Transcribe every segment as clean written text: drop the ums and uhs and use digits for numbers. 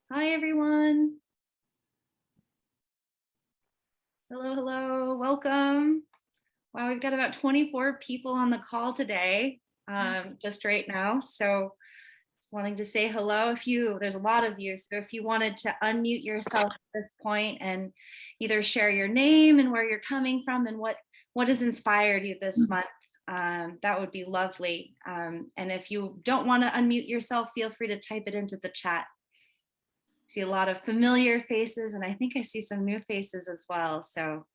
Hi, everyone. Hello, hello, welcome. Wow, we've got about 24 people on the call today, just right now. So just wanting to say hello. There's a lot of you. So if you wanted to unmute yourself at this point and either share your name and where you're coming from and what has inspired you this month, that would be lovely. And if you don't want to unmute yourself, feel free to type it into the chat. See a lot of familiar faces, and I think I see some new faces as well. So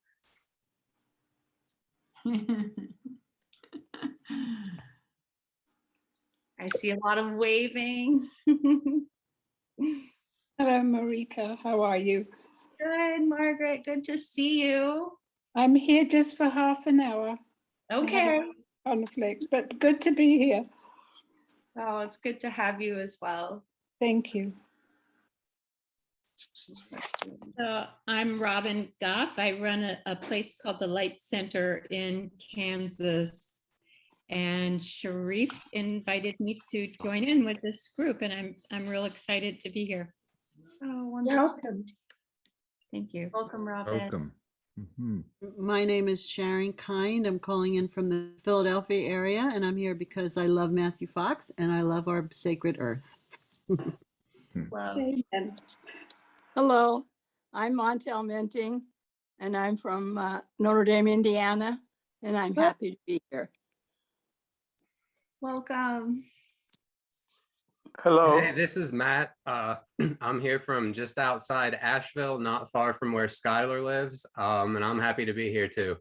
I see a lot of waving. Hello, Marika. How are you? Good, Margaret. Good to see you. I'm here just for half an hour. Okay. Conflict, but good to be here. Oh, it's good to have you as well. Thank you. I'm Robin Goff. I run a place called the Light Center in Kansas, and Shariff invited me to join in with this group, and I'm real excited to be here. Oh, wonderful. Welcome. Thank you. Welcome, Robin. Welcome. My name is Sharon Kind. I'm calling in from the Philadelphia area, and I'm here because I love Matthew Fox and I love our sacred earth. Well, Amen. Hello, I'm Montel Minting, and I'm from Notre Dame, Indiana, and I'm happy to be here. welcome. Hello. Hey, this is Matt. I'm here from just outside Asheville, not far from where Skylar lives, and I'm happy to be here too.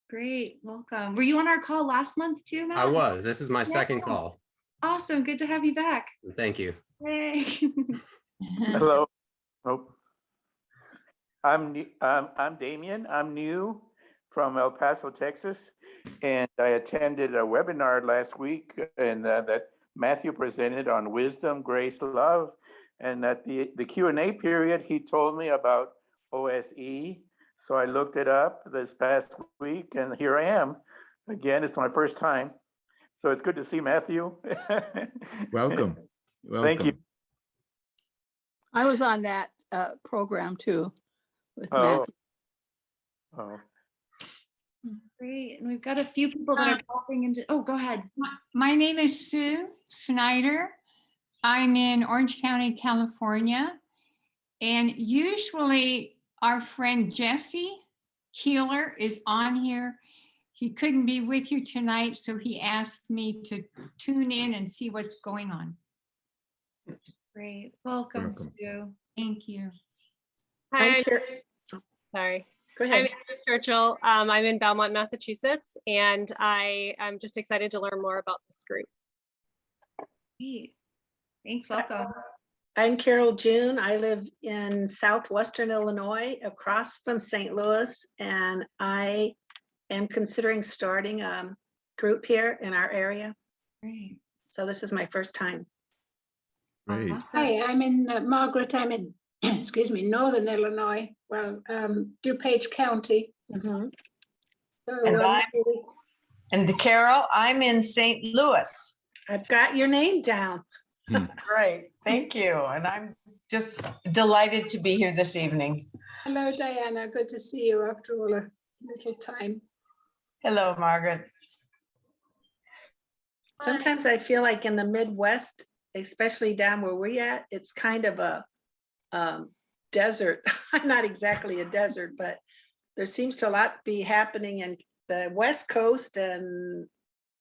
Great. Welcome. Were you on our call last month too, Matt? I was. This is my second Yeah. call. Awesome. Good to have you back. Thank you. Yay. Hello. Oh. I'm Damien. I'm new from El Paso, Texas, and I attended a webinar last week, and that Matthew presented on wisdom, grace, love, and at the Q&A period, he told me about OSE. So I looked it up this past week, and here I am. Again, it's my first time, so it's good to see Matthew. Welcome. Thank you. I was on that program too with Oh. Matthew. Oh. Great. And we've got a few people that are popping into. Oh, go ahead. My name is Sue Snyder. I'm in Orange County, California. And usually our friend Jesse Keeler is on here. He couldn't be with you tonight, so he asked me to tune in and see what's going on. Great. Welcome, Welcome. Sue. Thank you. Hi, sorry. Go I'm ahead. Andrew Churchill. I'm in Belmont, Massachusetts, and I'm just excited to learn more about this group. Great. Thanks. Welcome. I'm Carol June. I live in southwestern Illinois, across from St. Louis, and I am considering starting a group here in our area. Great. So this is my first time. Great. Awesome. Hi, I'm in Margaret. I'm in, excuse me, northern Illinois. Well, DuPage County. Mhm. So, And Carol, I'm in St. Louis. I've got your name down. Great, thank you. And I'm just delighted to be here this evening. hello, Diana. Good to see you after all a little time. Hello, Margaret. Sometimes I feel like in the Midwest, especially down where we're at, it's kind of a desert. Not exactly a desert, but there seems to a lot be happening in the West Coast, and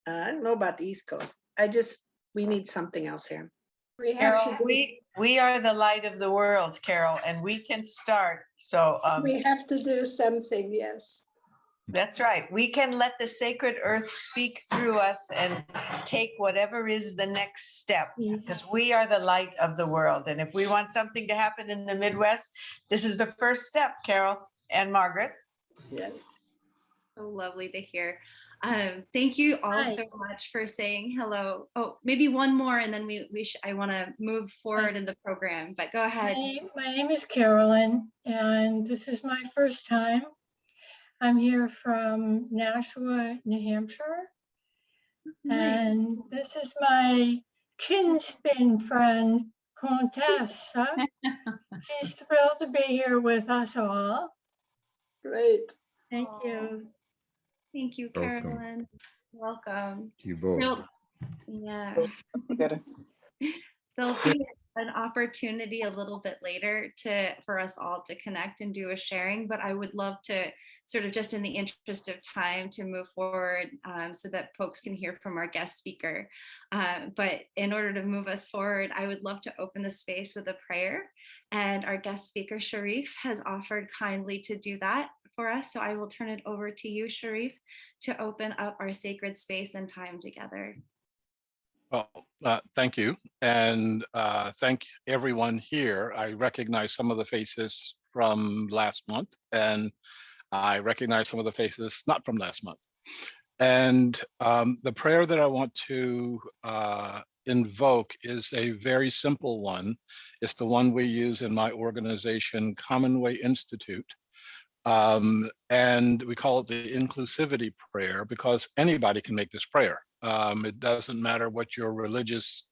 I don't know about the East Coast. We need something else here. We have Carol, to we are the light of the world, Carol, and we can start. So we have to do something, yes. that's right. We can let the sacred earth speak through us and take whatever is the next step, because we are the light of the world. And if we want something to happen in the Midwest, this is the first step, Carol and Margaret. Yes. So lovely to hear. Thank you all Hi. so much for saying hello. Oh, maybe one more, and then I want to move forward in the program, but go ahead. My name is Carolyn, and this is my first time. I'm here from Nashua, New Hampshire. Nice. And this is my chin spin friend, Contessa. She's thrilled to be here with us all. Great. Thank you. Thank you, Welcome. Carolyn. Welcome. To you both. Yeah. There'll be an opportunity a little bit later for us all to connect and do a sharing, but I would love to sort of just in the interest of time to move forward so that folks can hear from our guest speaker. But in order to move us forward, I would love to open the space with a prayer, and our guest speaker, Shariff, has offered kindly to do that for us. So I will turn it over to you, Shariff, to open up our sacred space and time together. Well, thank you. And thank everyone here. I recognize some of the faces from last month, and I recognize some of the faces not from last month. And the prayer that I want to invoke is a very simple one. It's the one we use in my organization, Common Way Institute. And we call it the Inclusivity Prayer because anybody can make this prayer. It doesn't matter what your religious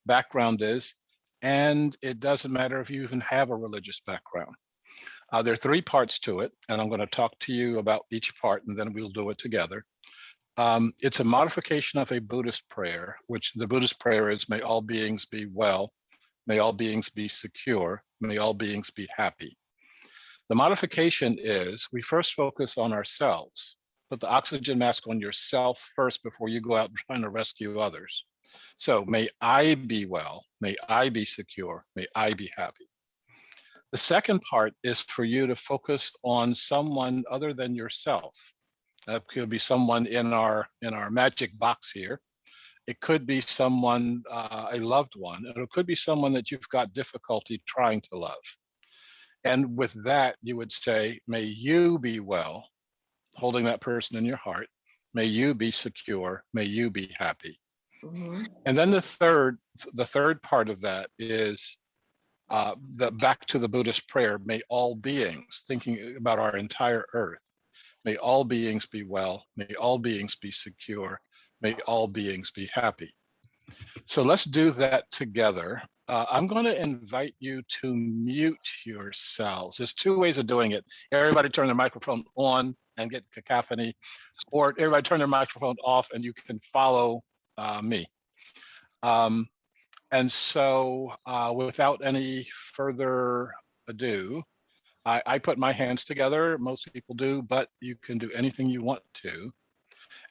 background is, and it doesn't matter if you even have a religious background. There are three parts to it, and I'm going to talk to you about each part, and then we'll do it together. It's a modification of a Buddhist prayer, which the Buddhist prayer is, may all beings be well, may all beings be secure, may all beings be happy. The modification is we first focus on ourselves. Put the oxygen mask on yourself first before you go out trying to rescue others. So may I be well, may I be secure, may I be happy. The second part is for you to focus on someone other than yourself. That could be someone in our magic box here. It could be someone, a loved one, and it could be someone that you've got difficulty trying to love. And with that, you would say, may you be well, holding that person in your heart. May you be secure. May you be happy. Mm-hmm. And then the third part of that is back to the Buddhist prayer, may all beings, thinking about our entire earth, may all beings be well, may all beings be secure, may all beings be happy. So let's do that together. I'm going to invite you to mute yourselves. There's two ways of doing it. Everybody turn their microphone on and get cacophony, or everybody turn their microphone off and you can follow me. And so without any further ado, I put my hands together. Most people do, but you can do anything you want to.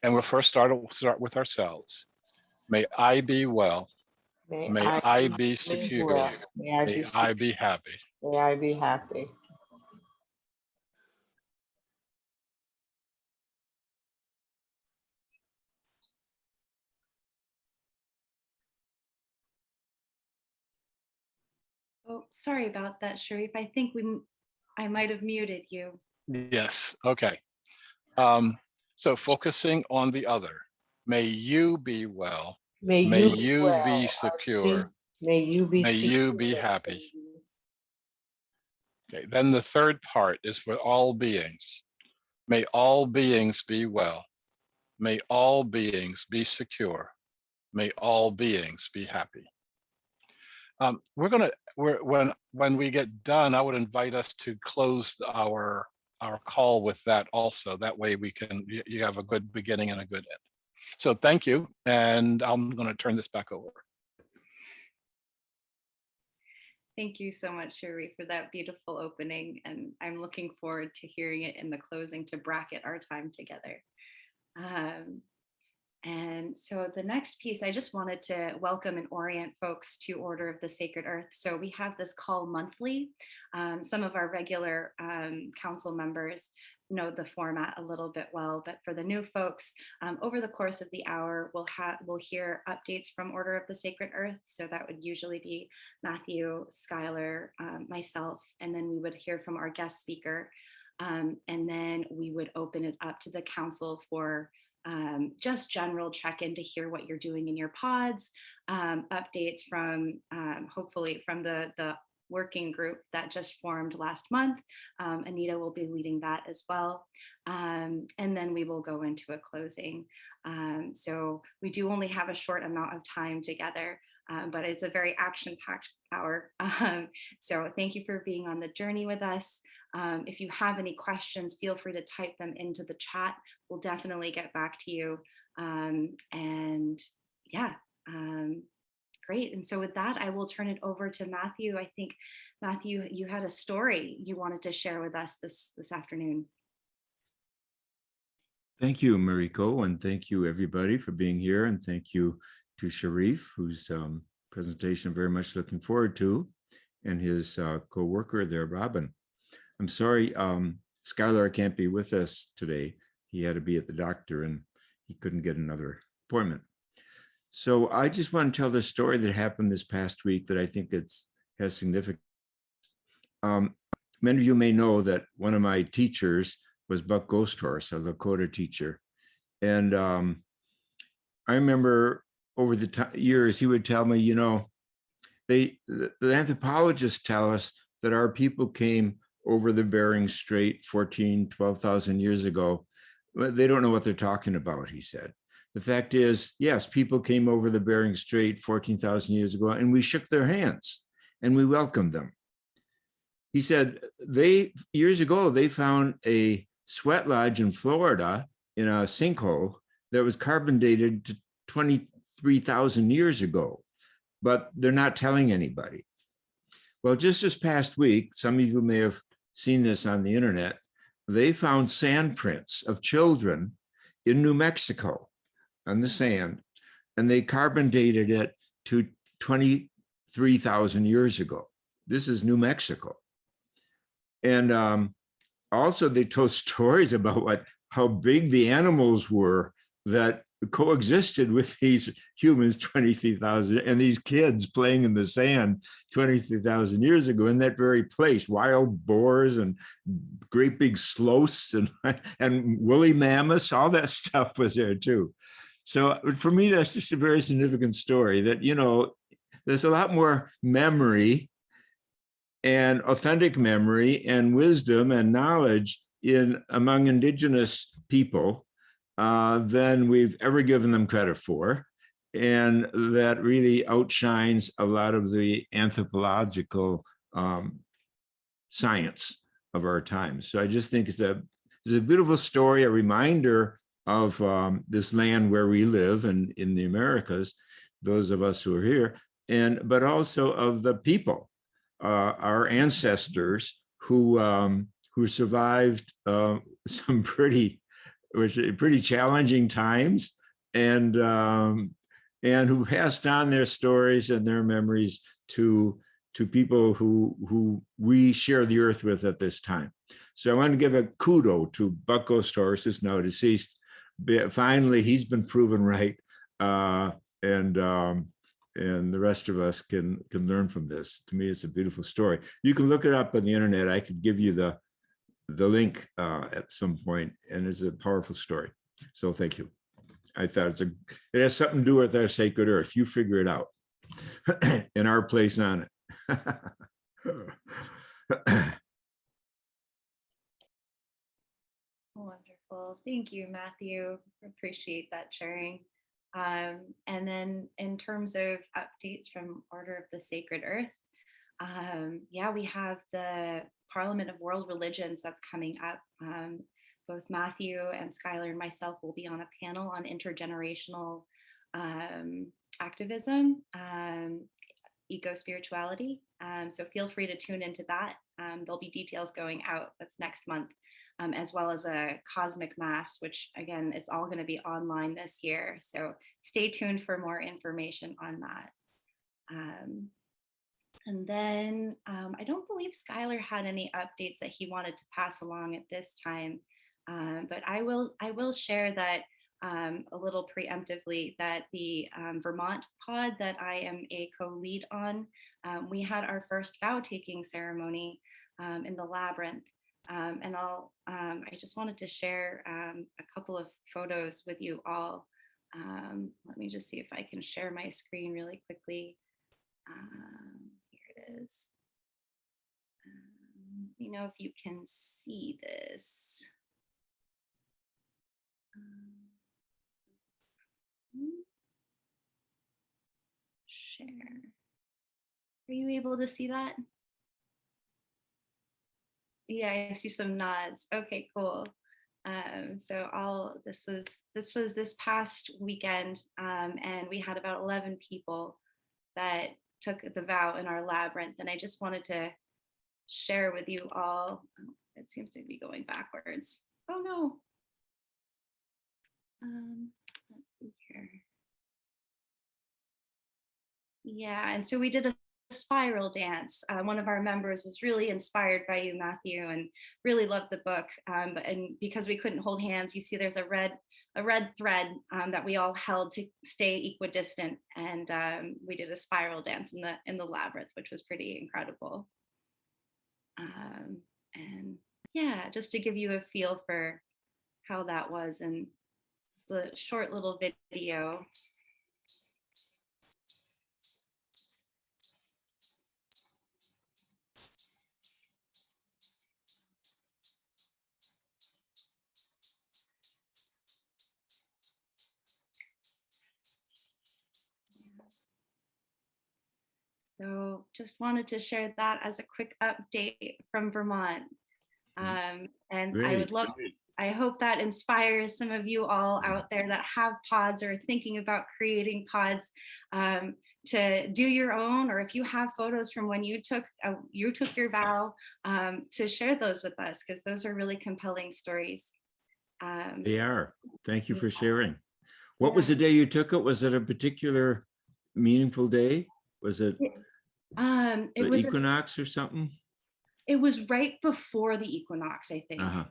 And we'll first start with ourselves. May I be well. May I be secure. Well. May I be happy. May I be happy. Oh, sorry about that, Shariff. I think I might have muted you. Yes, okay. So focusing on the other. May you be well. May you be secure. May you be May you be happy. Okay, then the third part is for all beings. May all beings be well. May all beings be secure. May all beings be happy. When we get done, I would invite us to close our call with that also. That way you have a good beginning and a good end. So thank you, and I'm going to turn this back over. Thank you so much, Shariff, for that beautiful opening, and I'm looking forward to hearing it in the closing to bracket our time together. And so the next piece, I just wanted to welcome and orient folks to Order of the Sacred Earth. So we have this call monthly. Some of our regular council members know the format a little bit well, but for the new folks, over the course of the hour, we'll hear updates from Order of the Sacred Earth. So that would usually be Matthew, Skylar, myself, and then we would hear from our guest speaker. And then we would open it up to the council for just general check-in to hear what you're doing in your pods, updates from hopefully from the working group that just formed last month. Anita will be leading that as well. And then we will go into a closing. So we do only have a short amount of time together. but it's a very action-packed hour. So thank you for being on the journey with us. If you have any questions, feel free to type them into the chat. We'll definitely get back to you. And yeah, great. And so with that, I will turn it over to Matthew. I think, Matthew, you had a story you wanted to share with us this afternoon. Thank you, Mariko, and thank you everybody for being here. And thank you to Sharif, whose presentation I'm very much looking forward to, and his co-worker there, Robin. I'm sorry, Skylar can't be with us today. He had to be at the doctor and he couldn't get another appointment. So I just want to tell the story that happened this past week that I think has significance. Many of you may know that one of my teachers was Buck Ghost Horse, a Lakota teacher. And I remember over the years, he would tell me, you know, the anthropologists tell us that our people came over the Bering Strait 12,000 years ago. They don't know what they're talking about, he said. The fact is, yes, people came over the Bering Strait 14,000 years ago and we shook their hands and we welcomed them. He said, years ago, they found a sweat lodge in Florida in a sinkhole that was carbon dated to 23,000 years ago, but they're not telling anybody. Well, just this past week, some of you may have seen this on the internet, they found sand prints of children in New Mexico on the sand, and they carbon dated it to 23,000 years ago. This is New Mexico. And also they told stories about how big the animals were that coexisted with these humans 23,000 and these kids playing in the sand 23,000 years ago in that very place. Wild boars and great big sloths and woolly mammoths, all that stuff was there too. So for me, that's just a very significant story that, you know, there's a lot more memory and authentic memory and wisdom and knowledge among indigenous people than we've ever given them credit for. And that really outshines a lot of the anthropological science of our time. So I just think it's a beautiful story, a reminder of this land where we live and in the Americas, those of us who are here, but also of the people, our ancestors who survived some pretty challenging times, and who passed on their stories and their memories to people who we share the earth with at this time. So I want to give a kudo to Buck Ghost Horse, who's now deceased. Finally, he's been proven right, and the rest of us can learn from this. To me, it's a beautiful story. You can look it up on the internet. I could give you the link at some point, and it's a powerful story. So thank you. I thought it has something to do with our sacred earth. You figure it out and our place on it. Wonderful. Thank you, Matthew. Appreciate that sharing. And then in terms of updates from Order of the Sacred Earth, yeah, we have the Parliament of World Religions that's coming up. Both Matthew and Skylar and myself will be on a panel on intergenerational activism, eco-spirituality. So feel free to tune into that. There'll be details going out. That's next month, as well as a cosmic mass, which again, it's all going to be online this year. So stay tuned for more information on that. And then I don't believe Skylar had any updates that he wanted to pass along at this time, but I will share that a little preemptively that the Vermont pod that I am a co-lead on, we had our first vow-taking ceremony in the labyrinth. And I just wanted to share a couple of photos with you all. Let me just see if I can share my screen really quickly. Here it is. Let me know if you can see this. share. Are you able to see that? Yeah, I see some nods. Okay, cool. So this was this past weekend, and we had about 11 people that took the vow in our labyrinth, and I just wanted to share with you all. Oh, it seems to be going backwards. Oh no. Let's see here. Yeah, and so we did a spiral dance. One of our members was really inspired by you, Matthew, and really loved the book. And because we couldn't hold hands, you see there's a red thread that we all held to stay equidistant, and we did a spiral dance in the labyrinth, which was pretty incredible. And yeah, just to give you a feel for how that was, and it's a short little video. So just wanted to share that as a quick update from Vermont. And I hope that inspires some of you all out there that have pods or are thinking about creating pods, to do your own, or if you have photos from when you took your vow, to share those with us, because those are really compelling stories. They are. Thank you for sharing. What was the day you took it? Was it a particular meaningful day? Was it it was equinox or something? It was right before the equinox, I think. Uh-huh.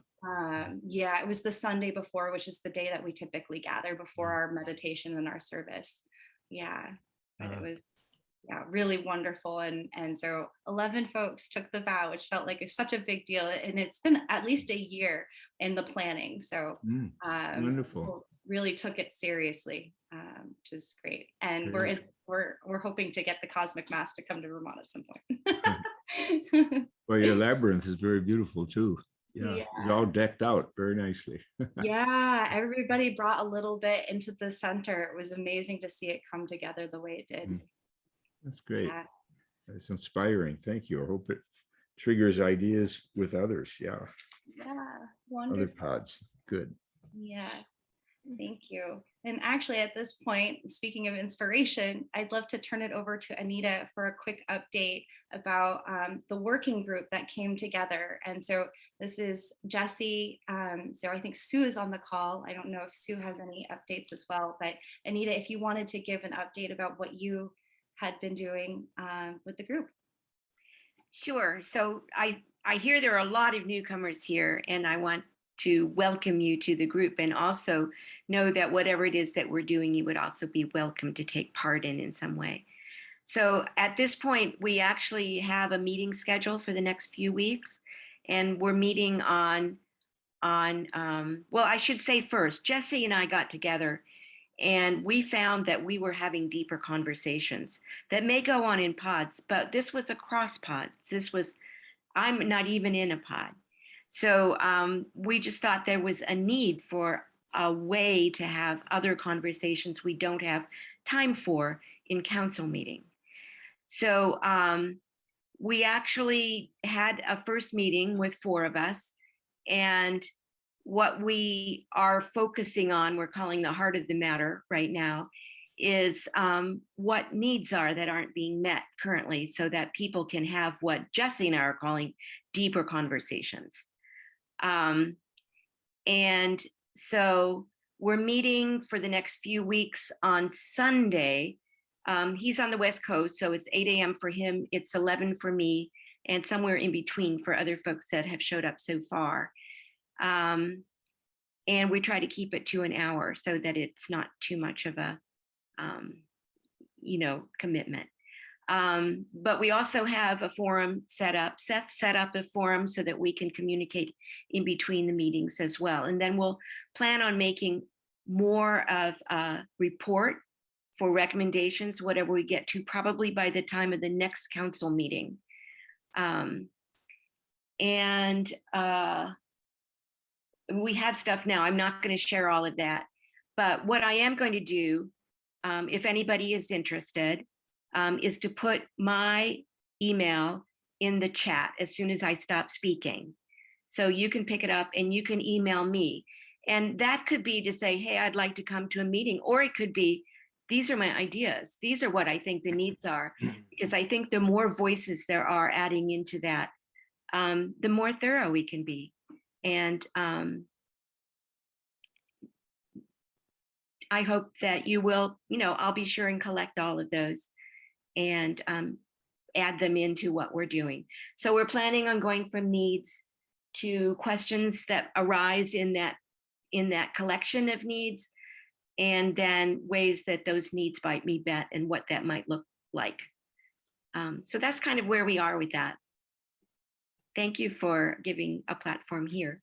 Yeah, it was the Sunday before, which is the day that we typically gather before our meditation and our service. Yeah, but it was really wonderful. And so 11 folks took the vow, which felt like it's such a big deal. And it's been at least a year in the planning. So wonderful. Really took it seriously, which is great. And we're hoping to get the Cosmic Mass to come to Vermont at some point. Well, your labyrinth is very beautiful too. Yeah, it's all decked out very nicely. Yeah, everybody brought a little bit into the center. It was amazing to see it come together the way it did. That's great. Yeah. That's inspiring. Thank you. I hope it triggers ideas with others. Yeah. Yeah, wonderful. Other pods. Good. Yeah. Thank you. And actually, at this point, speaking of inspiration, I'd love to turn it over to Anita for a quick update about the working group that came together. And so this is Jesse. So I think Sue is on the call. I don't know if Sue has any updates as well, but Anita, if you wanted to give an update about what you had been doing with the group. Sure. So I hear there are a lot of newcomers here, and I want to welcome you to the group, and also know that whatever it is that we're doing, you would also be welcome to take part in some way. So at this point, we actually have a meeting scheduled for the next few weeks, and we're meeting well, I should say first, Jesse and I got together, and we found that we were having deeper conversations that may go on in pods, but this was across pods. I'm not even in a pod. So we just thought there was a need for a way to have other conversations we don't have time for in council meeting. So we actually had a first meeting with 4 of us, and what we are focusing on, we're calling the heart of the matter right now, is what needs are that aren't being met currently, so that people can have what Jesse and I are calling deeper conversations. And so we're meeting for the next few weeks on Sunday. He's on the West Coast, so it's 8 a.m. for him, it's 11 for me, and somewhere in between for other folks that have showed up so far. And we try to keep it to an hour so that it's not too much of a, commitment. But we also have a forum set up. Seth set up a forum so that we can communicate in between the meetings as well. And then we'll plan on making more of a report for recommendations, whatever we get to, probably by the time of the next council meeting. We have stuff now. I'm not going to share all of that. But what I am going to do, if anybody is interested, is to put my email in the chat as soon as I stop speaking. So you can pick it up and you can email me. And that could be to say, hey, I'd like to come to a meeting, or it could be, these are my ideas. These are what I think the needs are. Because I think the more voices there are adding into that, the more thorough we can be. And I hope that you will, I'll be sure and collect all of those and add them into what we're doing. So we're planning on going from needs to questions that arise in that collection of needs, and then ways that those needs might be met and what that might look like. So that's kind of where we are with that. Thank you for giving a platform here.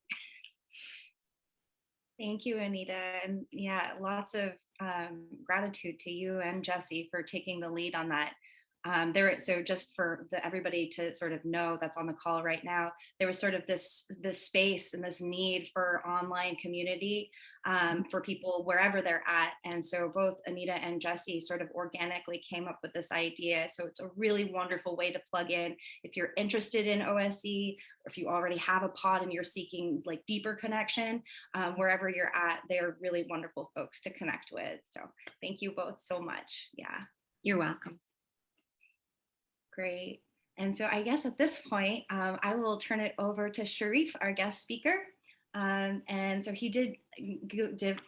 Thank you, Anita. And yeah, lots of gratitude to you and Jesse for taking the lead on that. So just for everybody to sort of know that's on the call right now, there was sort of this space and this need for online community for people wherever they're at. And so both Anita and Jesse sort of organically came up with this idea. So it's a really wonderful way to plug in if you're interested in OSE, or if you already have a pod and you're seeking like deeper connection, wherever you're at, they're really wonderful folks to connect with. So thank you both so much. Yeah. You're welcome. Great. And so I guess at this point, I will turn it over to Shariff, our guest speaker. And so he did give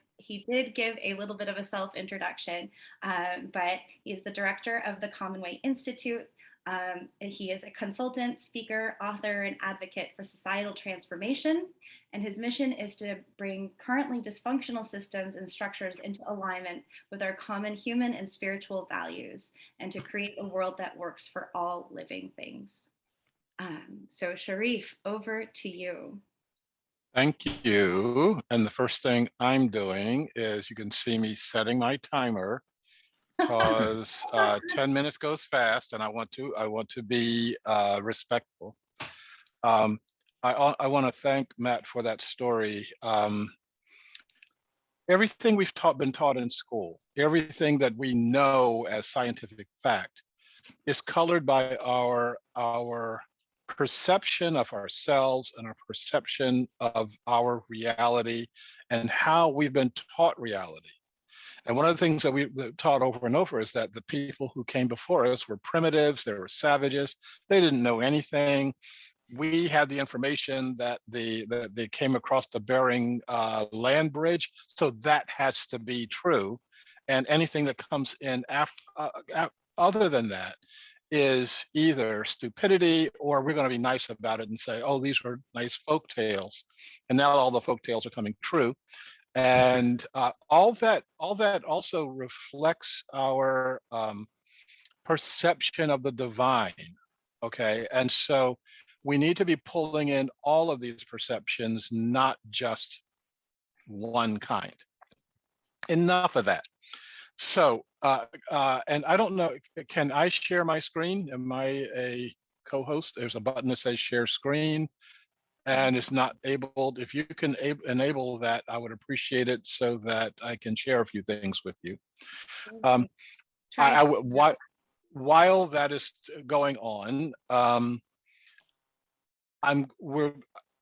a little bit of a self-introduction, but he's the director of the Common Way Institute. He is a consultant, speaker, author, and advocate for societal transformation. And his mission is to bring currently dysfunctional systems and structures into alignment with our common human and spiritual values, and to create a world that works for all living things. So Shariff, over to you. Thank you. And the first thing I'm doing is, you can see me setting my timer, because 10 minutes goes fast, and I want to be respectful. I want to thank Matt for that story. Everything we've been taught in school, everything that we know as scientific fact, is colored by our perception of ourselves and our perception of our reality and how we've been taught reality. And one of the things that we've taught over and over is that the people who came before us were primitives, they were savages, they didn't know anything. We had the information that they came across the Bering land bridge, so that has to be true. And anything that comes in other than that is either stupidity, or we're going to be nice about it and say, oh, these are nice folk tales. And now all the folk tales are coming true. And all that also reflects our perception of the divine. Okay, and so we need to be pulling in all of these perceptions, not just one kind. Enough of that. So, and I don't know, can I share my screen? Am I a co-host? There's a button that says share screen, and it's not able. If you can enable that, I would appreciate it, so that I can share a few things with you. While that is going on,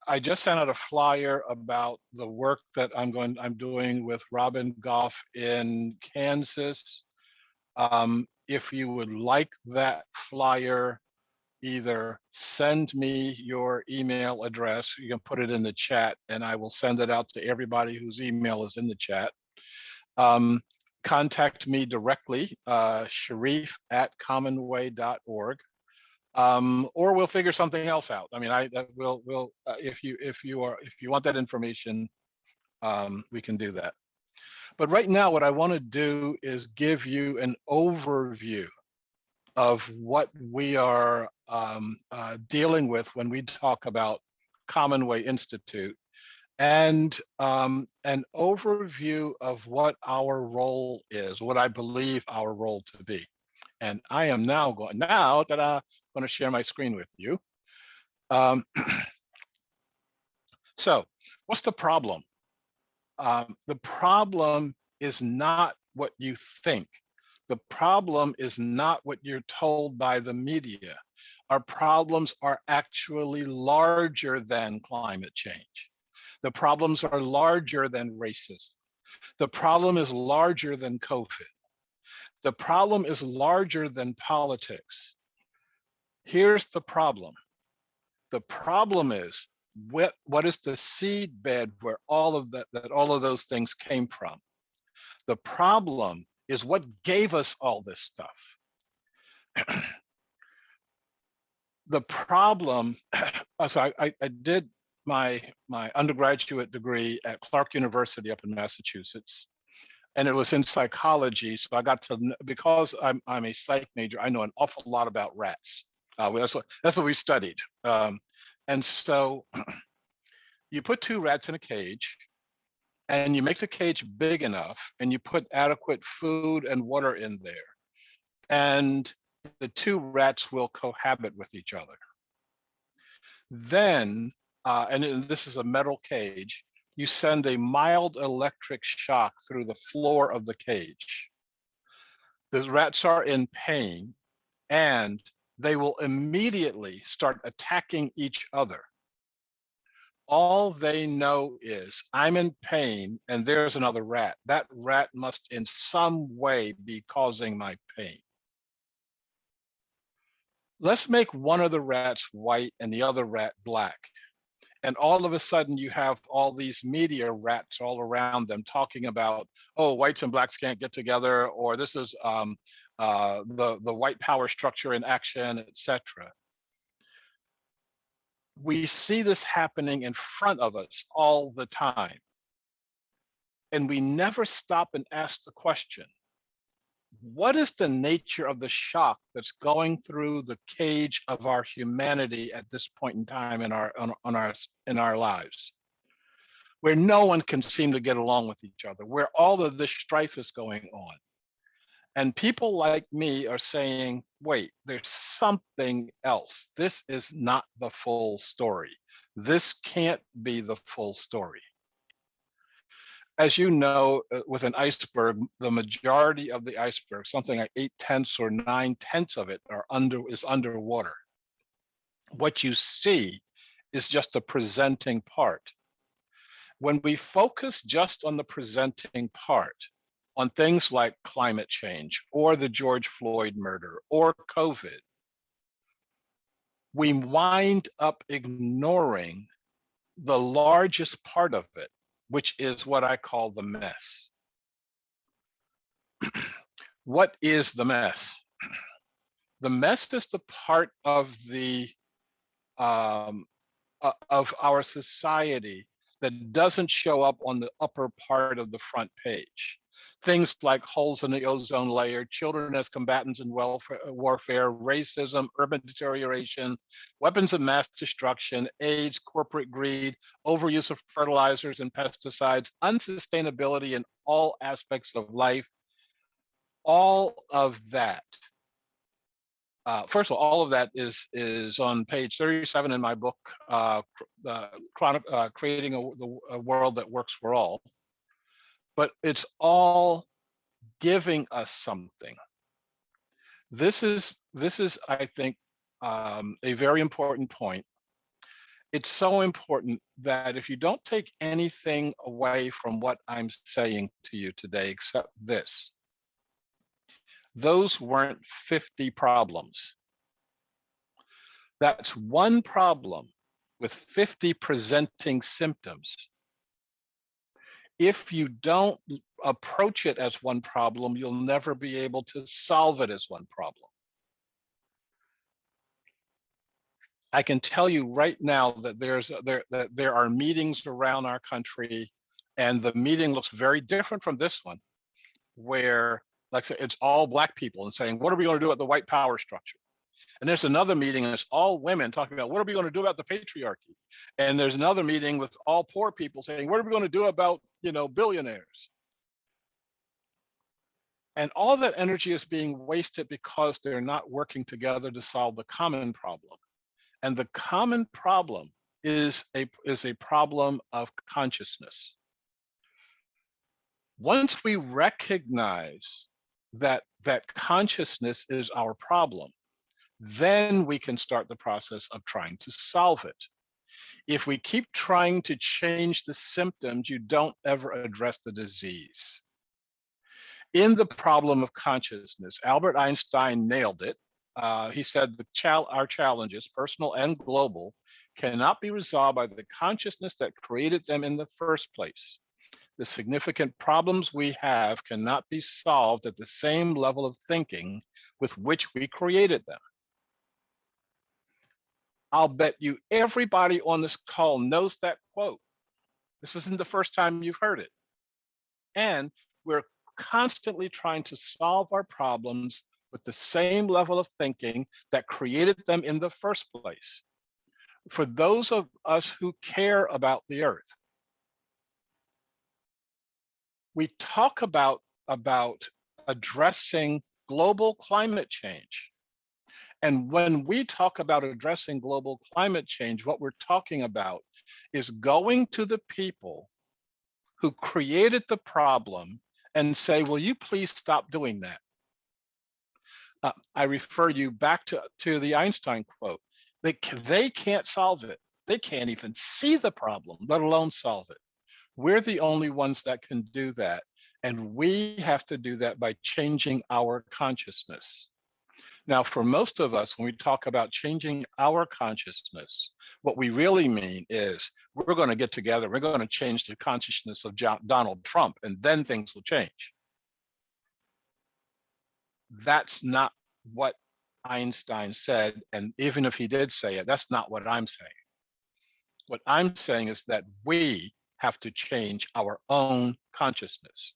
I just sent out a flyer about the work that I'm doing with Robin Goff in Kansas. If you would like that flyer, either send me your email address, you can put it in the chat, and I will send it out to everybody whose email is in the chat. Contact me directly, Shariff@commonway.org. Or we'll figure something else out. I mean, if you want that information, we can do that. But right now, what I want to do is give you an overview of what we are dealing with when we talk about Common Way Institute, and an overview of what our role is, what I believe our role to be. And I am now going to share my screen with you. So what's the problem? The problem is not what you think. The problem is not what you're told by the media. Our problems are actually larger than climate change. The problems are larger than racism. The problem is larger than COVID. The problem is larger than politics. Here's the problem. The problem is what is the seed bed where all of all of those things came from? The problem is what gave us all this stuff. The problem, so I did my undergraduate degree at Clark University up in Massachusetts, and it was in psychology. So I got to, because I'm a psych major, I know an awful lot about rats. That's what we studied. And so you put two rats in a cage, and you make the cage big enough, and you put adequate food and water in there, and the two rats will cohabit with each other. Then, and this is a metal cage, you send a mild electric shock through the floor of the cage. The rats are in pain, and they will immediately start attacking each other. All they know is, I'm in pain and there's another rat. That rat must in some way be causing my pain. Let's make one of the rats white and the other rat black. And all of a sudden you have all these media rats all around them talking about, oh, whites and blacks can't get together, or this is the white power structure in action, etc. We see this happening in front of us all the time. And we never stop and ask the question, what is the nature of the shock that's going through the cage of our humanity at this point in time in our lives, where no one can seem to get along with each other, where all of this strife is going on? And people like me are saying, wait, there's something else. This is not the full story. This can't be the full story. As you know, with an iceberg, the majority of the iceberg, something like 8/10 or 9/10 of it is underwater. What you see is just a presenting part. When we focus just on the presenting part, on things like climate change or the George Floyd murder or COVID, we wind up ignoring the largest part of it, which is what I call the mess. What is the mess? The mess is the part of of our society that doesn't show up on the upper part of the front page. Things like holes in the ozone layer, children as combatants in warfare, racism, urban deterioration, weapons of mass destruction, AIDS, corporate greed, overuse of fertilizers and pesticides, unsustainability in all aspects of life. All of that. First of all of that is on page 37 in my book, Creating a World That Works for All. But it's all giving us something. This is, I think, a very important point. It's so important that if you don't take anything away from what I'm saying to you today, except this, those weren't 50 problems. That's one problem with 50 presenting symptoms. If you don't approach it as one problem, you'll never be able to solve it as one problem. I can tell you right now that there are meetings around our country, and the meeting looks very different from this one, where, like I said, it's all Black people and saying, what are we going to do about the white power structure? And there's another meeting and it's all women talking about, what are we going to do about the patriarchy? And there's another meeting with all poor people saying, what are we going to do about, billionaires? And all that energy is being wasted because they're not working together to solve the common problem. And the common problem is a problem of consciousness. Once we recognize that that consciousness is our problem, then we can start the process of trying to solve it. If we keep trying to change the symptoms, you don't ever address the disease. In the problem of consciousness, Albert Einstein nailed it. He said our challenges, personal and global, cannot be resolved by the consciousness that created them in the first place. The significant problems we have cannot be solved at the same level of thinking with which we created them. I'll bet you everybody on this call knows that quote. This isn't the first time you've heard it. And we're constantly trying to solve our problems with the same level of thinking that created them in the first place. For those of us who care about the earth, we talk about addressing global climate change. And when we talk about addressing global climate change, what we're talking about is going to the people who created the problem and say, will you please stop doing that? I refer you back to the Einstein quote. They can't solve it. They can't even see the problem, let alone solve it. We're the only ones that can do that. And we have to do that by changing our consciousness. Now, for most of us, when we talk about changing our consciousness, what we really mean is we're going to get together, we're going to change the consciousness of Donald Trump, and then things will change. That's not what Einstein said. And even if he did say it, that's not what I'm saying. What I'm saying is that we have to change our own consciousness.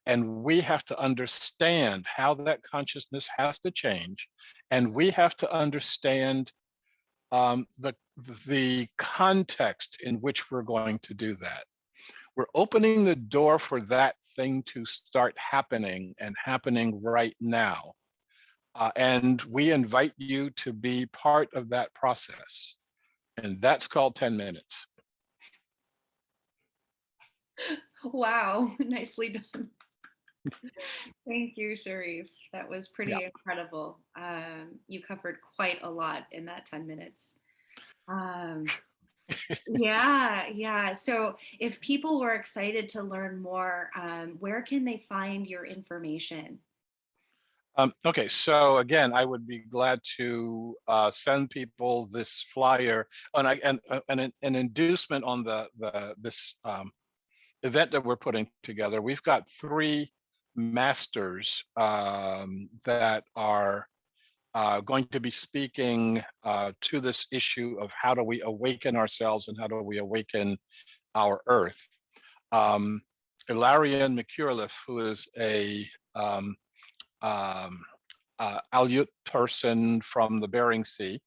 And we have to understand how that consciousness has to change. And we have to understand the context in which we're going to do that. We're opening the door for that thing to start happening and happening right now. And we invite you to be part of that process. And that's called 10 minutes. Wow, nicely done. Thank you, Shariff. That was pretty incredible. You covered quite a lot in that 10 minutes. Yeah. So if people were excited to learn more, where can they find your information? Okay, so again, I would be glad to send people this flyer and an inducement on this event that we're putting together. We've got 3 masters that are going to be speaking to this issue of how do we awaken ourselves and how do we awaken our earth. Ilarion McCureliff, who is a Aleut person from the Bering Sea.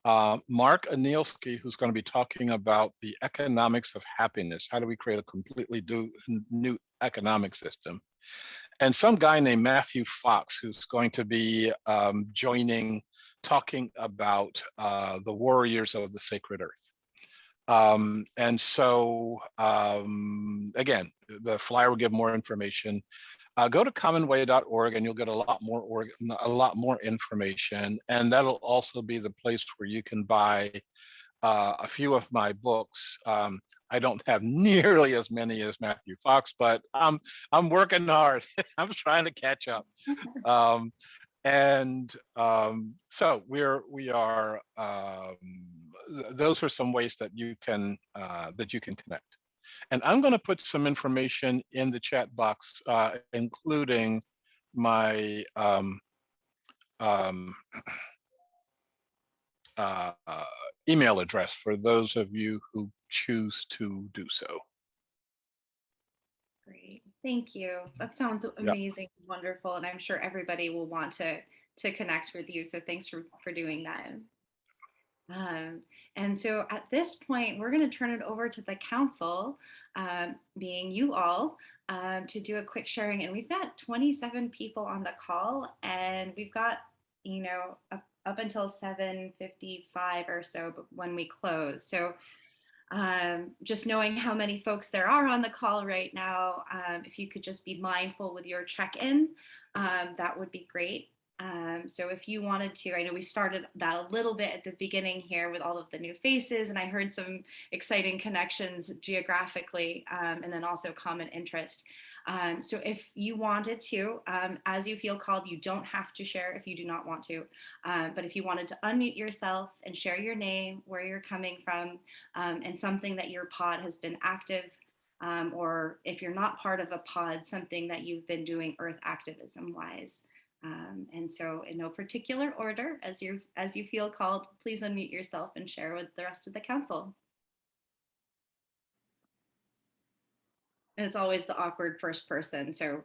Mark Anielski, who's going to be talking about the economics of happiness. How do we create a completely new economic system? And some guy named Matthew Fox, who's going to be joining, talking about the warriors of the sacred earth. And so, again, the flyer will give more information. Go to commonway.org and you'll get a lot more information. And that'll also be the place where you can buy a few of my books. I don't have nearly as many as Matthew Fox, but I'm working hard. I'm trying to catch up. So we are. Those are some ways that you can connect. And I'm going to put some information in the chat box, including my email address for those of you who choose to do so. Great, thank you. That sounds amazing, wonderful, and I'm sure everybody will want to connect with you. So thanks for doing that. And so at this point, we're going to turn it over to the council, being you all, to do a quick sharing. And we've got 27 people on the call, and we've got, up until 7:55 or so when we close. So just knowing how many folks there are on the call right now, if you could just be mindful with your check-in that would be great. So if you wanted to, I know we started that a little bit at the beginning here with all of the new faces, and I heard some exciting connections geographically, and then also common interest. So if you wanted to, as you feel called, you don't have to share if you do not want to, but if you wanted to unmute yourself and share your name, where you're coming from, and something that your pod has been active, or if you're not part of a pod, something that you've been doing earth activism wise. And so in no particular order, as you feel called, please unmute yourself and share with the rest of the council. And it's always the awkward first person, so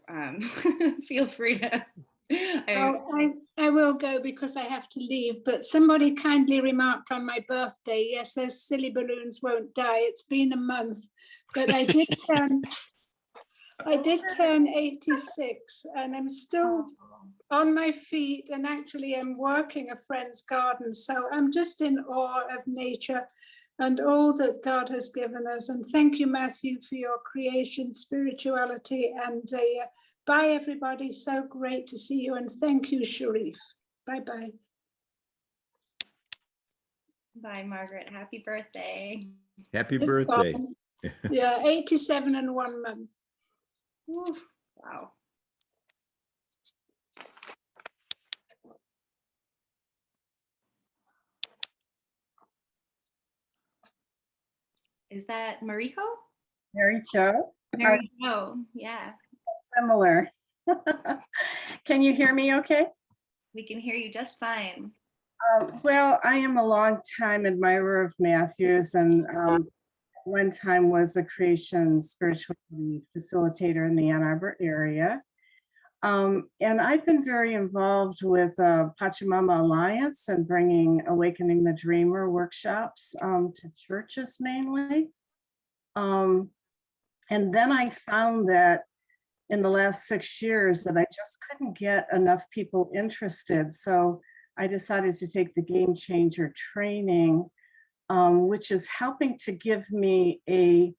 feel free to. I will go because I have to leave, but somebody kindly remarked on my birthday, yes, those silly balloons won't die. It's been a month, but I did turn 86 and I'm still on my feet, and actually I'm working a friend's garden. So I'm just in awe of nature and all that God has given us. And thank you, Matthew, for your creation, spirituality, and bye, everybody. So great to see you. And thank you, Shariff. Bye-bye. Bye, Margaret. Happy birthday. Happy birthday. Yeah, 87 and 1 month. Oof, wow. Is that Mariko? Mary Jo. Mary Jo, yeah. Similar. Can you hear me okay? We can hear you just fine. Well, I am a long time admirer of Matthew's, and one time was a creation spirituality facilitator in the Ann Arbor area. And I've been very involved with Pachamama Alliance and bringing Awakening the Dreamer workshops to churches mainly. And then I found that in the last 6 years that I just couldn't get enough people interested. So I decided to take the Game Changer training, which is helping to give me a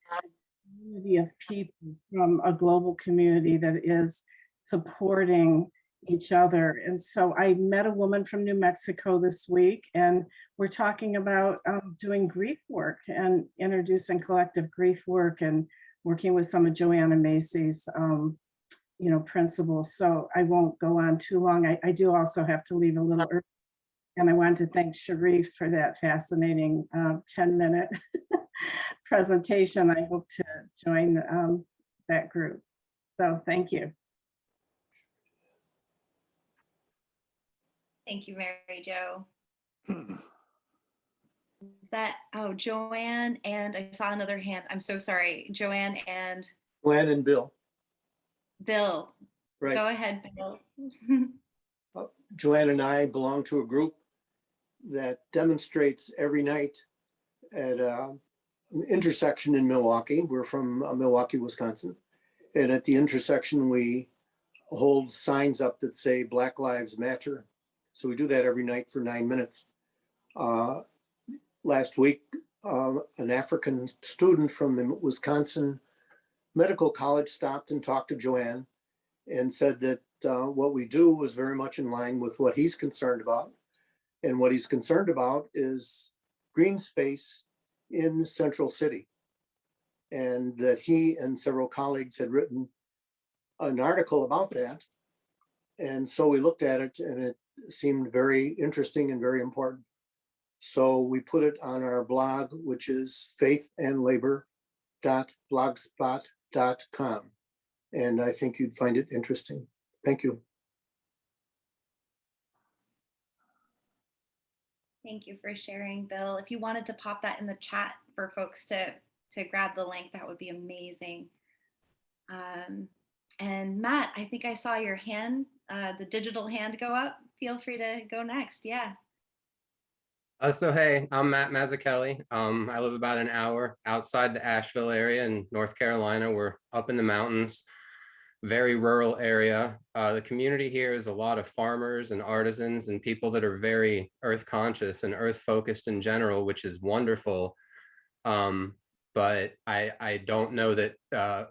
community of people from a global community that is supporting each other. And so I met a woman from New Mexico this week, and we're talking about doing grief work and introducing collective grief work and working with some of Joanna Macy's principles. So I won't go on too long. I do also have to leave a little early. And I want to thank Shariff for that fascinating 10-minute presentation. I hope to join that group. So thank you. Thank you, Mary Jo. Is that, oh, Joanne, and I saw another hand. I'm so sorry. Joanne and Bill. Bill. Right. Go ahead, Bill. Joanne and I belong to a group that demonstrates every night at an intersection in Milwaukee. We're from Milwaukee, Wisconsin. And at the intersection, we hold signs up that say Black Lives Matter. So we do that every night for 9 minutes. Last week, an African student from the Wisconsin Medical College stopped and talked to Joanne and said that what we do was very much in line with what he's concerned about. And what he's concerned about is green space in Central City. And that he and several colleagues had written an article about that. And so we looked at it, and it seemed very interesting and very important. So we put it on our blog, which is faithandlabor.blogspot.com. And I think you'd find it interesting. Thank you. Thank you for sharing, Bill. If you wanted to pop that in the chat for folks to grab the link, that would be amazing. And Matt, I think I saw your hand, the digital hand go up. Feel free to go next. Yeah. So hey, I'm Matt Mazzakelli. I live about an hour outside the Asheville area in North Carolina. We're up in the mountains, very rural area. The community here is a lot of farmers and artisans and people that are very earth conscious and earth focused in general, which is wonderful. but I don't know that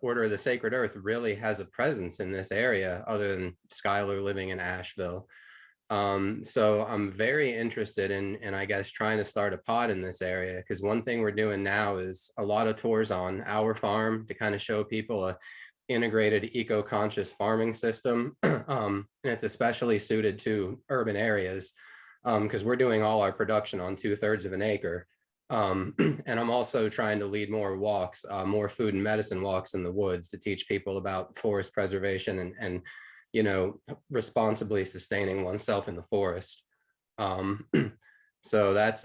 Order of the Sacred Earth really has a presence in this area other than Skylar living in Asheville. So I'm very interested in I guess trying to start a pod in this area, because one thing we're doing now is a lot of tours on our farm to kind of show people a integrated eco-conscious farming system. And it's especially suited to urban areas because we're doing all our production on 2/3 of an acre. And I'm also trying to lead more walks, more food and medicine walks in the woods to teach people about forest preservation and you know, responsibly sustaining oneself in the forest. So that's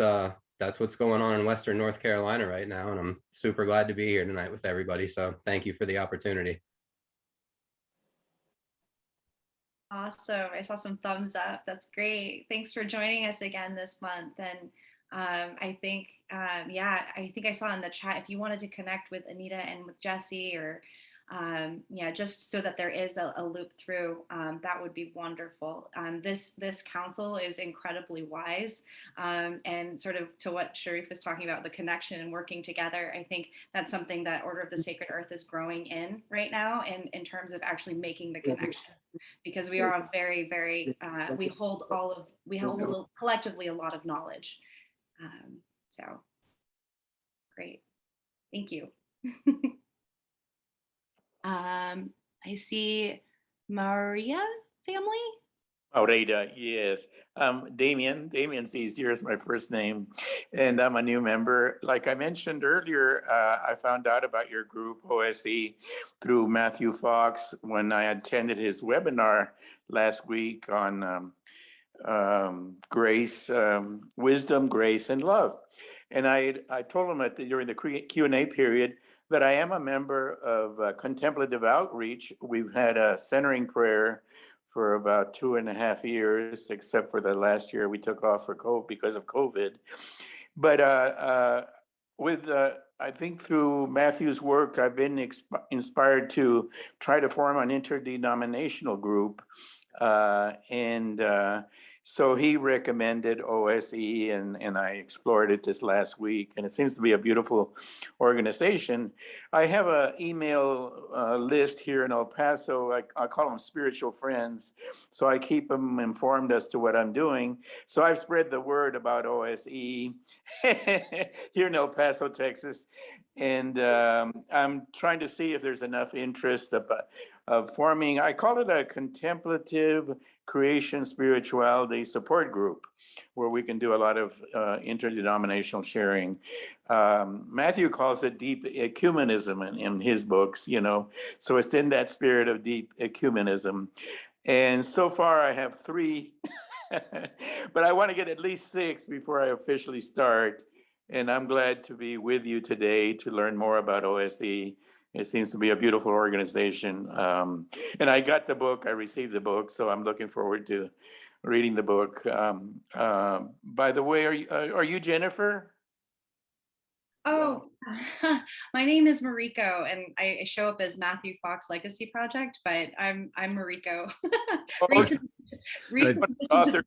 what's going on in Western North Carolina right now. And I'm super glad to be here tonight with everybody. So thank you for the opportunity. Awesome. I saw some thumbs up. That's great. Thanks for joining us again this month. And I think, yeah, I think I saw in the chat, if you wanted to connect with Anita and with Jesse, or yeah, just so that there is a loop through, that would be wonderful. This council is incredibly wise, and sort of to what Shariff was talking about, the connection and working together. I think that's something that Order of the Sacred Earth is growing in right now, and in terms of actually making the connection, because we are a very, very, we hold collectively a lot of knowledge. So great, thank you. I see Maria family. Maurita, yes. Damien's easier as my first name, and I'm a new member. Like I mentioned earlier, I found out about your group, OSE, through Matthew Fox when I attended his webinar last week on grace, wisdom, grace, and love. And I told him during the Q&A period that I am a member of Contemplative Outreach. We've had a centering prayer for about 2.5 years, except for the last year we took off because of COVID. But I think through Matthew's work, I've been inspired to try to form an interdenominational group. So he recommended OSE, and I explored it this last week, and it seems to be a beautiful organization. I have an email list here in El Paso. I call them spiritual friends. So I keep them informed as to what I'm doing. So I've spread the word about OSE here in El Paso, Texas. And I'm trying to see if there's enough interest of forming, I call it a contemplative creation spirituality support group, where we can do a lot of interdenominational sharing. Matthew calls it deep ecumenism in his books, you know, so it's in that spirit of deep ecumenism. And so far I have 3, but I want to get at least 6 before I officially start. And I'm glad to be with you today to learn more about OSE. It seems to be a beautiful organization. And I got the book, I received the book, so I'm looking forward to reading the book. By the way, are you Jennifer? Oh, my name is Mariko, and I show up as Matthew Fox Legacy Project, but I'm Mariko. Author,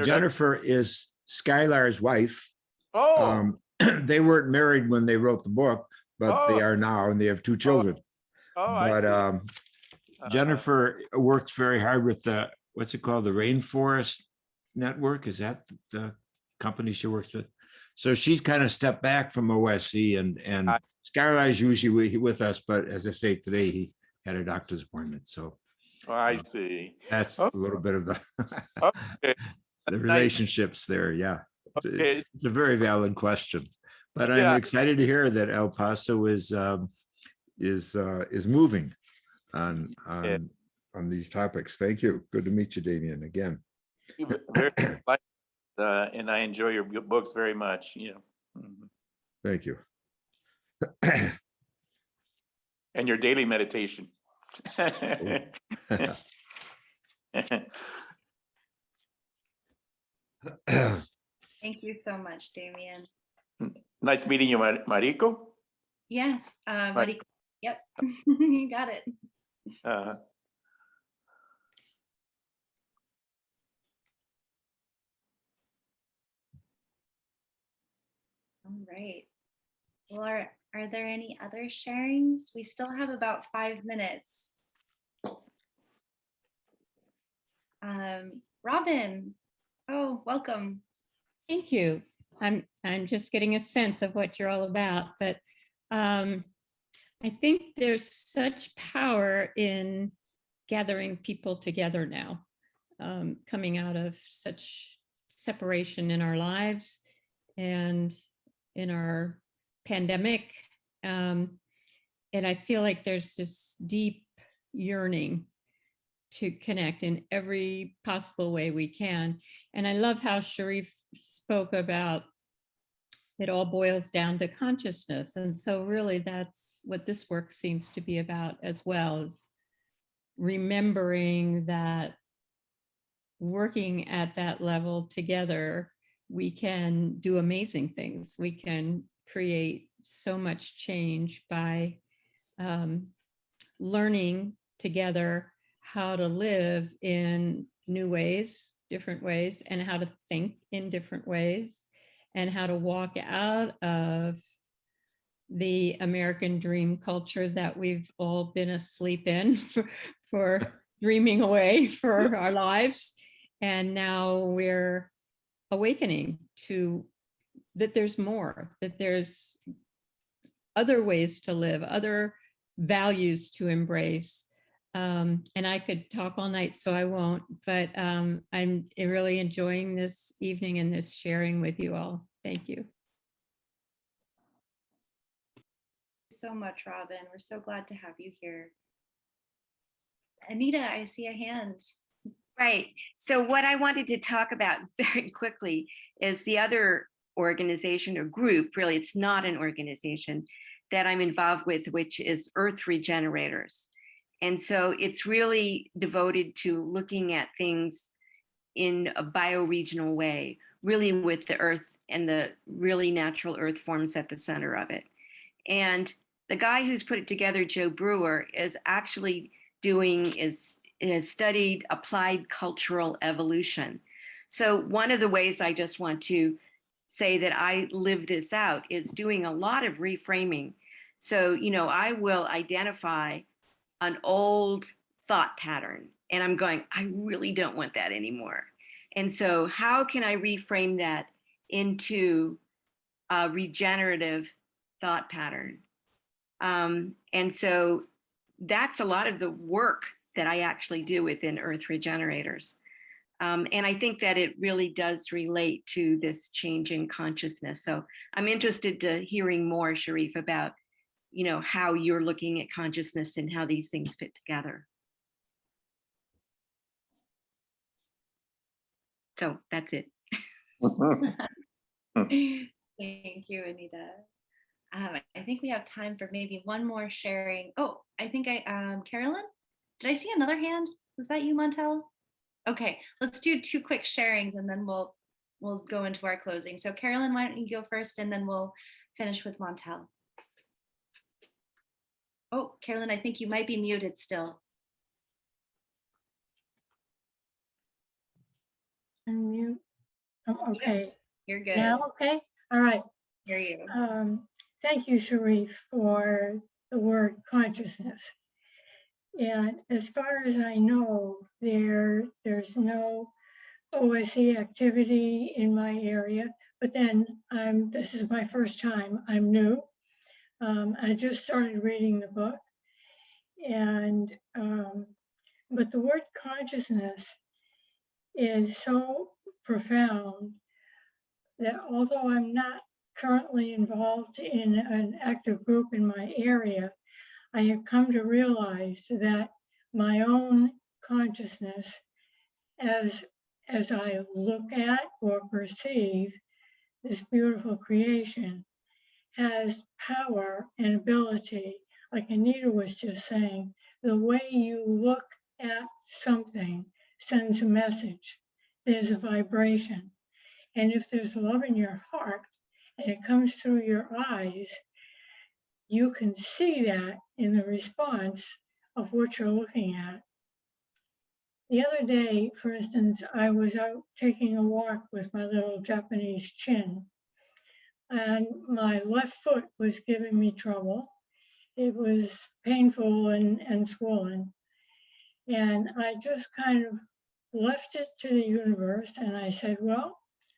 Jennifer is Skylar's wife. Oh. They weren't married when they wrote the book, but they are now, and they have 2 children. But Jennifer works very hard with the, what's it called, the Rainforest Network. Is that the company she works with? So she's kind of stepped back from OSE, and Skylar is usually with us, but as I say, today he had a doctor's appointment. So I see. That's a little bit of the the relationships there. Yeah. It's a very valid question, but I'm excited to hear that El Paso is moving on these topics. Thank you. Good to meet you, Damien, again. And I enjoy your books very much. You know. Thank you. And your daily meditation. Thank you so much, Damien. Nice meeting you, Mariko. Yes, Mariko. Yep, you got it. All right. Well, are there any other sharings? We still have about 5 minutes. Robin, oh, welcome. Thank you. I'm just getting a sense of what you're all about, but I think there's such power in gathering people together now, coming out of such separation in our lives and in our pandemic. And I feel like there's this deep yearning to connect in every possible way we can. And I love how Shariff spoke about it all boils down to consciousness. And so really that's what this work seems to be about as well, is remembering that working at that level together, we can do amazing things. We can create so much change by learning together how to live in new ways, different ways, and how to think in different ways, and how to walk out of the American dream culture that we've all been asleep in for dreaming away for our lives. And now we're awakening to that there's more, that there's other ways to live, other values to embrace. And I could talk all night, so I won't, but I'm really enjoying this evening and this sharing with you all. Thank you. So much, Robin. We're so glad to have you here. Anita, I see a hand. Right. So what I wanted to talk about very quickly is the other organization or group, really, it's not an organization that I'm involved with, which is Earth Regenerators. And so it's really devoted to looking at things in a bioregional way, really with the earth and the really natural earth forms at the center of it. And the guy who's put it together, Joe Brewer, is actually has studied applied cultural evolution. So one of the ways I just want to say that I live this out is doing a lot of reframing. So, I will identify an old thought pattern and I'm going, I really don't want that anymore. And so how can I reframe that into a regenerative thought pattern? And so that's a lot of the work that I actually do within Earth Regenerators. And I think that it really does relate to this change in consciousness. So I'm interested to hearing more, Shariff, about how you're looking at consciousness and how these things fit together. So that's it. Thank you, Anita. I think we have time for maybe one more sharing. Oh, I think Carolyn, did I see another hand? Was that you, Montel? Okay, let's do 2 quick sharings and then we'll go into our closing. So Carolyn, why don't you go first and then we'll finish with Montel. Oh, Carolyn, I think you might be muted still. Unmute. Oh, okay. You're good. Now, okay. All right. Hear you. Thank you, Shariff, for the word consciousness. And as far as I know, there's no OSE activity in my area. But then this is my first time. I'm new. I just started reading the book, and but the word consciousness is so profound that although I'm not currently involved in an active group in my area, I have come to realize that my own consciousness, as I look at or perceive this beautiful creation, has power and ability. Like Anita was just saying, the way you look at something sends a message. There's a vibration. And if there's love in your heart and it comes through your eyes, you can see that in the response of what you're looking at. The other day, for instance, I was out taking a walk with my little Japanese chin, and my left foot was giving me trouble. It was painful and swollen. And I just kind of left it to the universe. And I said, well,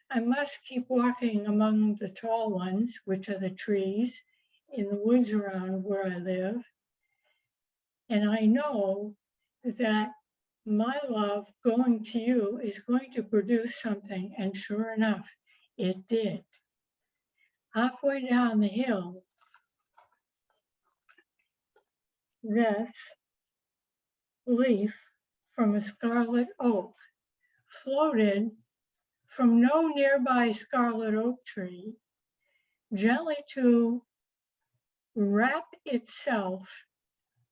I must keep walking among the tall ones, which are the trees in the woods around where I live. And I know that my love going to you is going to produce something. And sure enough, it did. Halfway down the hill, this leaf from a scarlet oak floated from no nearby scarlet oak tree, gently to wrap itself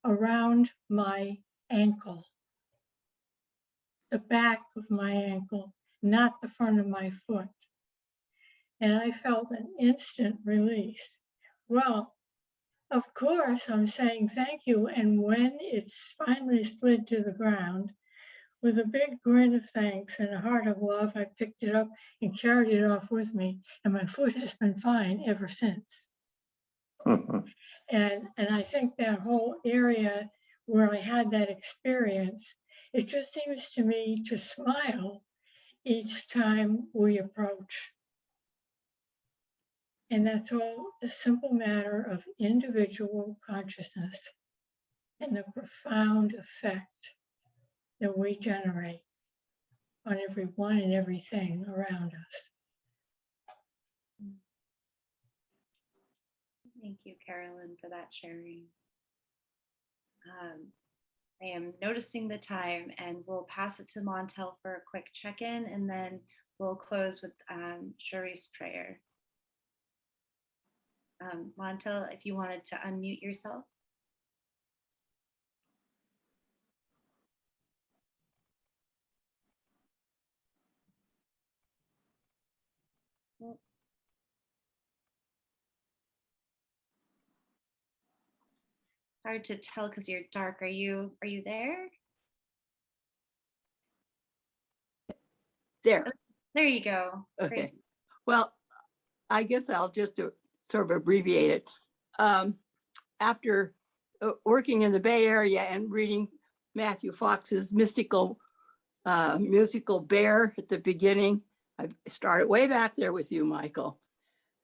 around my ankle, the back of my ankle, not the front of my foot. And I felt an instant release. Well, of course, I'm saying thank you. And when it finally slid to the ground, with a big grin of thanks and a heart of love, I picked it up and carried it off with me. And my foot has been fine ever since. And I think that whole area where I had that experience, it just seems to me to smile each time we approach. And that's all a simple matter of individual consciousness and the profound effect that we generate on everyone and everything around us. Thank you, Carolyn, for that sharing. I am noticing the time, and we'll pass it to Montel for a quick check-in, and then we'll close with Sharif's prayer. Montel, if you wanted to unmute yourself. Hard to tell because you're dark. Are you there? There. There you go. Okay. Great. Well, I guess I'll just sort of abbreviate it. After working in the Bay Area and reading Matthew Fox's musical Bear at the beginning, I started way back there with you, Michael.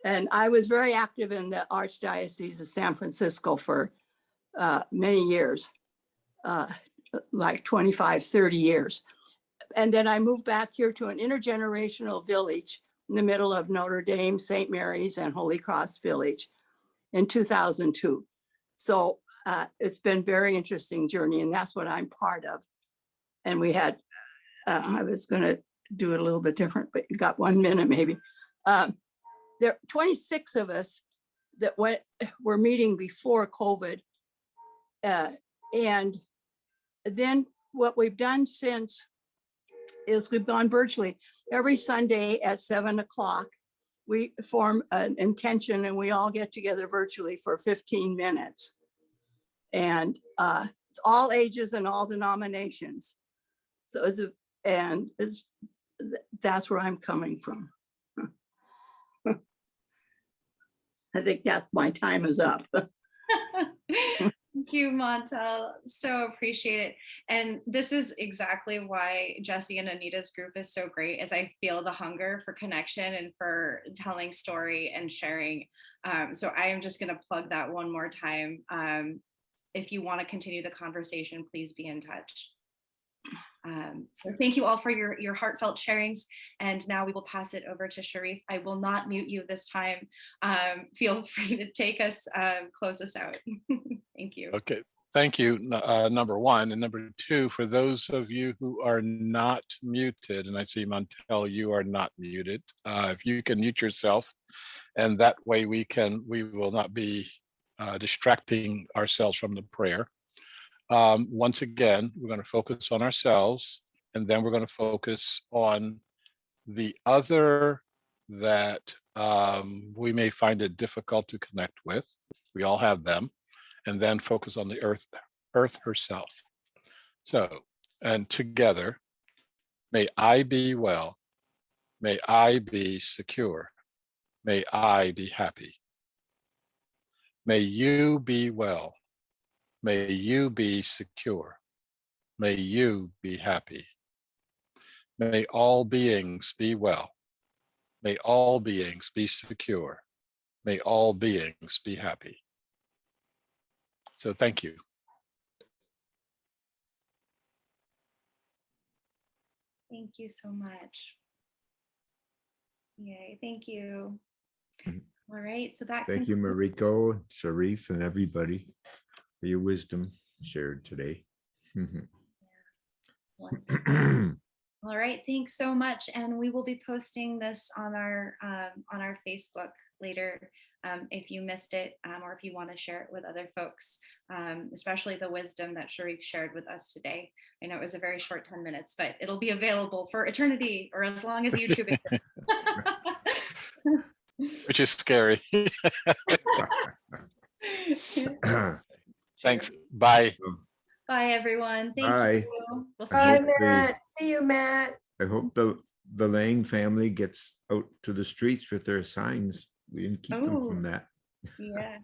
And I was very active in the Archdiocese of San Francisco for many years, like 25, 30 years. And then I moved back here to an intergenerational village in the middle of Notre Dame, St. Mary's, and Holy Cross Village in 2002. So it's been a very interesting journey, and that's what I'm part of. And we had, I was going to do it a little bit different, but you got 1 minute maybe. There are 26 of us that were meeting before COVID. And then what we've done since is we've gone virtually every Sunday at 7 o'clock. We form an intention and we all get together virtually for 15 minutes. And it's all ages and all denominations. So that's where I'm coming from. I think that's my time is up. Thank you, Montel. So appreciate it. And this is exactly why Jesse and Anita's group is so great, as I feel the hunger for connection and for telling story and sharing. So I am just going to plug that one more time. If you want to continue the conversation, please be in touch. So thank you all for your heartfelt sharings. And now we will pass it over to Sharif. I will not mute you this time. Feel free to take us, close us out. Thank you. Okay, thank you, number one. And number two, for those of you who are not muted, and I see Montel, you are not muted. If you can mute yourself, and that way we will not be distracting ourselves from the prayer. Once again, we're going to focus on ourselves, and then we're going to focus on the other that we may find it difficult to connect with. We all have them. And then focus on the earth herself. So, and together, may I be well, may I be secure, May I be happy. May you be well. May you be secure. May you be happy. May all beings be well. May all beings be secure. May all beings be happy. So thank you. Thank you so much. Yay, thank you. All right, so that Thank you, Mariko, Shariff, and everybody for your wisdom shared today. All right, thanks so much. And we will be posting this on our Facebook later if you missed it or if you want to share it with other folks, especially the wisdom that Shariff shared with us today. I know it was a very short 10 minutes, but it'll be available for eternity or as long as YouTube exists. Which is scary. Thanks. Bye. Bye, everyone. Thank Bye. you. We'll see Bye, you. Matt. See you, Matt. I hope the Lang family gets out to the streets with their signs. We didn't keep them from that. Yeah.